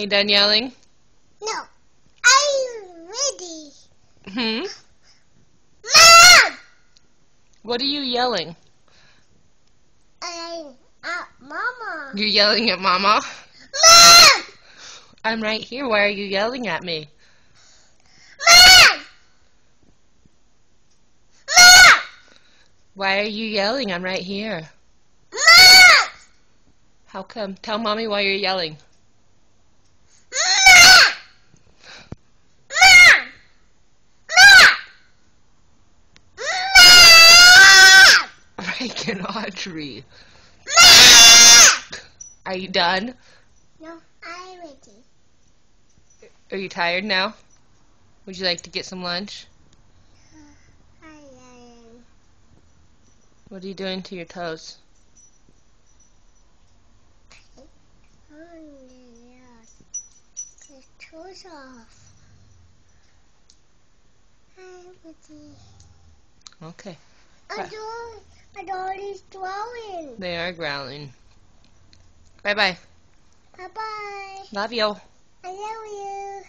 you done yelling? No. I'm ready. Hmm? Mom! What are you yelling? I'm at Mama. You're yelling at Mama? Mom! I'm right here. Why are you yelling at me? Mom! Mom! Why are you yelling? I'm right here. Mom! How come? Tell Mommy why you're yelling. Mom! Mom! Mom! Reagan Audrey. Mom! Are you done? No, I'm ready. Are you tired now? Would you like to get some lunch? I am. What are you doing to your toes? The toes off. I'm ready. Okay. My dog is drawing. They are growling. Bye-bye. Bye-bye. Love you. I love you.